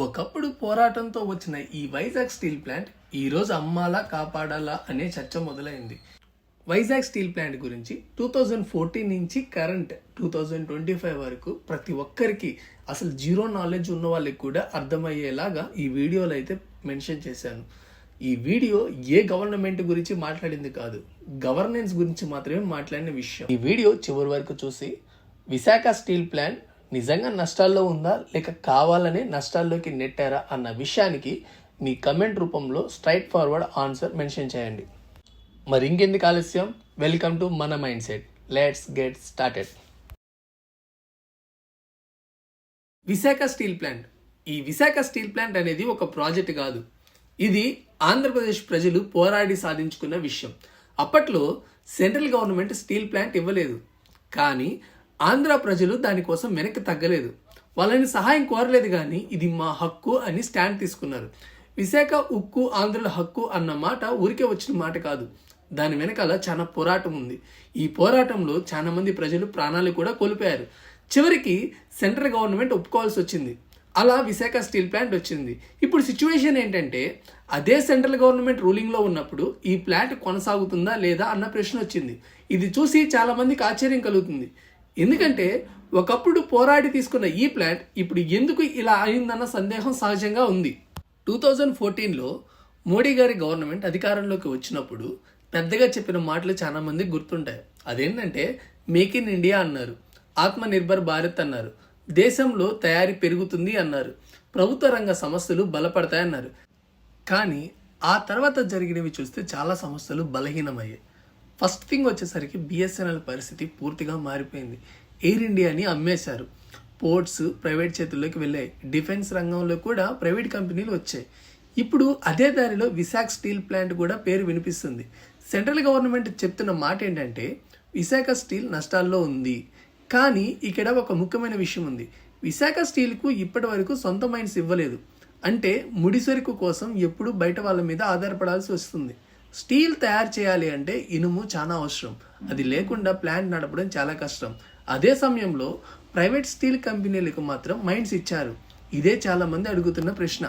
ఒకప్పుడు పోరాటంతో వచ్చిన ఈ వైజాగ్ స్టీల్ ప్లాంట్ ఈరోజు అమ్మాలా కాపాడాలా అనే చర్చ మొదలైంది. వైజాగ్ స్టీల్ ప్లాంట్ గురించి 2014 నుంచి కరెంట్ 2025 వరకు ప్రతి ఒక్కరికి అసలు జీరో నాలెడ్జ్ ఉన్న వాళ్ళకి కూడా అర్థమయ్యేలాగా ఈ వీడియోలో అయితే మెన్షన్ చేశాను. ఈ వీడియో ఏ గవర్నమెంట్ గురించి మాట్లాడింది కాదు, గవర్నెన్స్ గురించి మాత్రమే మాట్లాడిన విషయం. ఈ వీడియో చివరి వరకు చూసి విశాఖ స్టీల్ ప్లాంట్ నిజంగా నష్టాల్లో ఉందా లేక కావాలనే నష్టాల్లోకి నెట్టారా అన్న విషయానికి మీ కమెంట్ రూపంలో స్ట్రైట్ ఫార్వర్డ్ ఆన్సర్ మెన్షన్ చేయండి. మరి ఇంకెందుకు ఆలస్యం, వెల్కమ్ టు మన mind set. Let's get started. Visakha steel plant. ఈ విశాఖ స్టీల్ ప్లాంట్ అనేది ఒక ప్రాజెక్ట్ కాదు, ఇది ఆంధ్రప్రదేశ్ ప్రజలు పోరాడి సాధించుకున్న విషయం. అప్పట్లో సెంట్రల్ గవర్నమెంట్ స్టీల్ ప్లాంట్ ఇవ్వలేదు, కానీ ఆంధ్ర ప్రజలు దానికోసం వెనక్కి తగ్గలేదు. వాళ్ళని సహాయం కోరలేదు, కానీ ఇది మా హక్కు అని స్టాండ్ తీసుకున్నారు. విశాఖ ఉక్కు ఆంధ్రుల హక్కు అన్న మాట ఊరికే వచ్చిన మాట కాదు, దాని వెనకాల చాలా పోరాటం ఉంది. ఈ పోరాటంలో చాలా మంది ప్రజలు ప్రాణాలు కూడా కోల్పోయారు. చివరికి సెంట్రల్ గవర్నమెంట్ ఒప్పుకోవాల్సి వచ్చింది. అలా విశాఖ స్టీల్ ప్లాంట్ వచ్చింది. ఇప్పుడు సిచ్యువేషన్ ఏంటంటే, అదే సెంట్రల్ గవర్నమెంట్ రూలింగ్లో ఉన్నప్పుడు ఈ ప్లాంట్ కొనసాగుతుందా లేదా అన్న ప్రశ్న వచ్చింది. ఇది చూసి చాలా మందికి ఆశ్చర్యం కలుగుతుంది. ఎందుకంటే ఒకప్పుడు పోరాడి తీసుకున్న ఈ ప్లాంట్ ఇప్పుడు ఎందుకు ఇలా అయిందన్న సందేహం సహజంగా ఉంది. 2014లో మోడీ గారి గవర్నమెంట్ అధికారంలోకి వచ్చినప్పుడు పెద్దగా చెప్పిన మాటలు చాలా మందికి గుర్తుంటాయి. అదేంటంటే మేక్ ఇన్ ఇండియా అన్నారు, ఆత్మ నిర్భర్ భారత్ అన్నారు, దేశంలో తయారీ పెరుగుతుంది అన్నారు, ప్రభుత్వ రంగ సంస్థలు బలపడతాయన్నారు. కానీ ఆ తర్వాత జరిగినవి చూస్తే చాలా సంస్థలు బలహీనమయ్యాయి. ఫస్ట్ థింగ్ వచ్చేసరికి బిఎస్ఎన్ఎల్ పరిస్థితి పూర్తిగా మారిపోయింది. ఎయిర్ ఇండియాని అమ్మేశారు, పోర్ట్స్ ప్రైవేట్ చేతుల్లోకి వెళ్ళాయి, డిఫెన్స్ రంగంలో కూడా ప్రైవేట్ కంపెనీలు వచ్చాయి. ఇప్పుడు అదే దారిలో విశాఖ స్టీల్ ప్లాంట్ కూడా పేరు వినిపిస్తుంది. సెంట్రల్ గవర్నమెంట్ చెప్తున్న మాట ఏంటంటే విశాఖ స్టీల్ నష్టాల్లో ఉంది. కానీ ఇక్కడ ఒక ముఖ్యమైన విషయం ఉంది. విశాఖ స్టీల్కు ఇప్పటి వరకు సొంత మైన్స్ ఇవ్వలేదు. అంటే ముడిసరుకు కోసం ఎప్పుడు బయట వాళ్ళ మీద ఆధారపడాల్సి వస్తుంది. స్టీల్ తయారు చేయాలి అంటే ఇనుము చాలా అవసరం, అది లేకుండా ప్లాంట్ నడపడం చాలా కష్టం. అదే సమయంలో ప్రైవేట్ స్టీల్ కంపెనీలకు మాత్రం మైన్స్ ఇచ్చారు. ఇదే చాలా మంది అడుగుతున్న ప్రశ్న.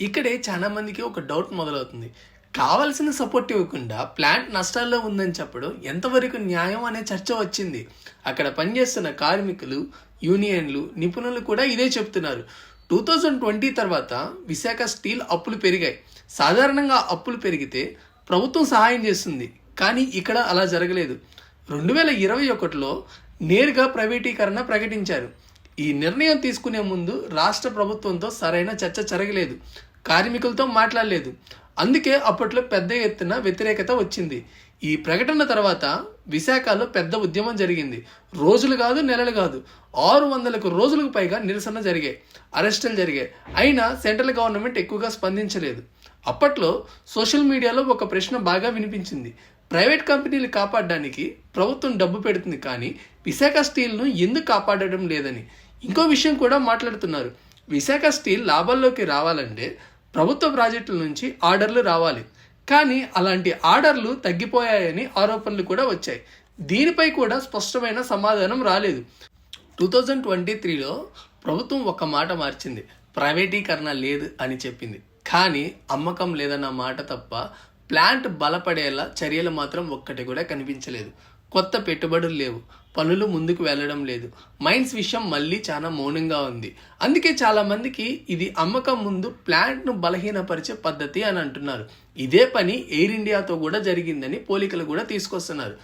ఇక్కడే చాలా మందికి ఒక డౌట్ మొదలవుతుంది. కావాల్సిన సపోర్ట్ ఇవ్వకుండా ప్లాంట్ నష్టాల్లో ఉందని చెప్పడం ఎంతవరకు న్యాయం అనే చర్చ వచ్చింది. అక్కడ పనిచేస్తున్న కార్మికులు, యూనియన్లు, నిపుణులు కూడా ఇదే చెప్తున్నారు. 2020 తర్వాత విశాఖ స్టీల్ అప్పులు పెరిగాయి. సాధారణంగా అప్పులు పెరిగితే ప్రభుత్వం సహాయం చేస్తుంది, కానీ ఇక్కడ అలా జరగలేదు. 2021లో నేరుగా ప్రైవేటీకరణ ప్రకటించారు. ఈ నిర్ణయం తీసుకునే ముందు రాష్ట్ర ప్రభుత్వంతో సరైన చర్చ జరగలేదు, కార్మికులతో మాట్లాడలేదు. అందుకే అప్పట్లో పెద్ద ఎత్తున వ్యతిరేకత వచ్చింది. ఈ ప్రకటన తర్వాత విశాఖలో పెద్ద ఉద్యమం జరిగింది. రోజులు కాదు, నెలలు కాదు, 600 రోజులకు పైగా నిరసన జరిగాయి, అరెస్టులు జరిగాయి. అయినా సెంట్రల్ గవర్నమెంట్ ఎక్కువగా స్పందించలేదు. అప్పట్లో సోషల్ మీడియాలో ఒక ప్రశ్న బాగా వినిపించింది. ప్రైవేట్ కంపెనీలు కాపాడడానికి ప్రభుత్వం డబ్బు పెడుతుంది, కానీ విశాఖ స్టీల్ను ఎందుకు కాపాడడం లేదని. ఇంకో విషయం కూడా మాట్లాడుతున్నారు. విశాఖ స్టీల్ లాభాల్లోకి రావాలంటే ప్రభుత్వ ప్రాజెక్టుల నుంచి ఆర్డర్లు రావాలి, కానీ అలాంటి ఆర్డర్లు తగ్గిపోయాయని ఆరోపణలు కూడా వచ్చాయి. దీనిపై కూడా స్పష్టమైన సమాధానం రాలేదు. 2023లో ప్రభుత్వం ఒక మాట మార్చింది, ప్రైవేటీకరణ లేదు అని చెప్పింది. కానీ అమ్మకం లేదన్న మాట తప్ప ప్లాంట్ బలపడేలా చర్యలు మాత్రం ఒక్కటి కూడా కనిపించలేదు. కొత్త పెట్టుబడులు లేవు, పనులు ముందుకు వెళ్ళడం లేదు. మైన్స్ విషయం మళ్ళీ చాలా మౌనంగా ఉంది. అందుకే చాలా మందికి ఇది అమ్మకం ముందు ప్లాంట్ను బలహీనపరిచే పద్ధతి అని అంటున్నారు. ఇదే పని ఎయిర్ ఇండియాతో కూడా జరిగిందని పోలికలు కూడా తీసుకొస్తున్నారు.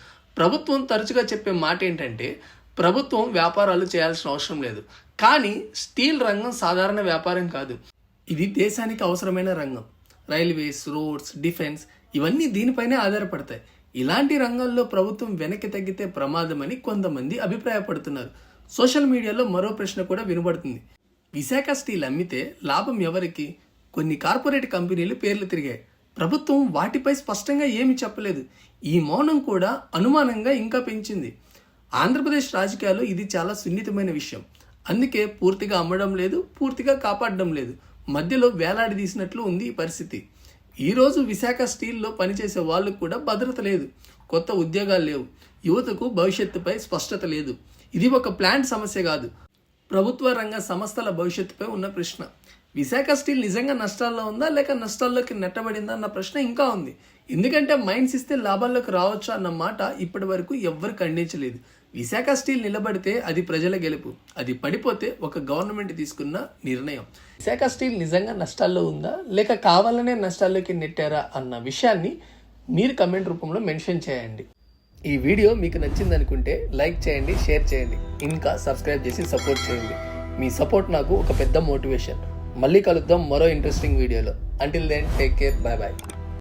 ప్రభుత్వం తరచుగా చెప్పే మాట ఏంటంటే ప్రభుత్వం వ్యాపారాలు చేయాల్సిన అవసరం లేదు, కానీ స్టీల్ రంగం సాధారణ వ్యాపారం కాదు, ఇది దేశానికి అవసరమైన రంగం. రైల్వేస్, రోడ్స్, డిఫెన్స్ ఇవన్నీ దీనిపైనే ఆధారపడతాయి. ఇలాంటి రంగాల్లో ప్రభుత్వం వెనక్కి తగ్గితే ప్రమాదమని కొంతమంది అభిప్రాయపడుతున్నారు. సోషల్ మీడియాలో మరో ప్రశ్న కూడా వినబడుతుంది. విశాఖ స్టీల్ అమ్మితే లాభం ఎవరికి? కొన్ని కార్పొరేట్ కంపెనీలు పేర్లు తిరిగాయి, ప్రభుత్వం వాటిపై స్పష్టంగా ఏమీ చెప్పలేదు. ఈ మౌనం కూడా అనుమానంగా ఇంకా పెంచింది. ఆంధ్రప్రదేశ్ రాజకీయాల్లో ఇది చాలా సున్నితమైన విషయం. అందుకే పూర్తిగా అమ్మడం లేదు, పూర్తిగా కాపాడడం లేదు, మధ్యలో వేలాడదీసినట్లు ఉంది ఈ పరిస్థితి. ఈరోజు విశాఖ స్టీల్లో పనిచేసే వాళ్ళకు కూడా భద్రత లేదు, కొత్త ఉద్యోగాలు లేవు, యువతకు భవిష్యత్తుపై స్పష్టత లేదు. ఇది ఒక ప్లాంట్ సమస్య కాదు, ప్రభుత్వ రంగ సంస్థల భవిష్యత్తుపై ఉన్న ప్రశ్న. విశాఖ స్టీల్ నిజంగా నష్టాల్లో ఉందా లేక నష్టాల్లోకి నెట్టబడిందా అన్న ప్రశ్న ఇంకా ఉంది. ఎందుకంటే మైన్స్ ఇస్తే లాభాల్లోకి రావచ్చు అన్న మాట ఇప్పటి వరకు ఎవ్వరు ఖండించలేదు. విశాఖ స్టీల్ నిలబడితే అది ప్రజల గెలుపు, అది పడిపోతే ఒక గవర్నమెంట్ తీసుకున్న నిర్ణయం. విశాఖ స్టీల్ నిజంగా నష్టాల్లో ఉందా లేక కావాలనే నష్టాల్లోకి నెట్టారా అన్న విషయాన్ని మీరు కమెంట్ రూపంలో మెన్షన్ చేయండి. ఈ వీడియో మీకు నచ్చింది అనుకుంటే లైక్ చేయండి, షేర్ చేయండి, ఇంకా సబ్స్క్రైబ్ చేసి సపోర్ట్ చేయండి. మీ సపోర్ట్ నాకు ఒక పెద్ద మోటివేషన్. మళ్ళీ కలుద్దాం మరో ఇంట్రెస్టింగ్ వీడియోలో. Until then take care, bye bye.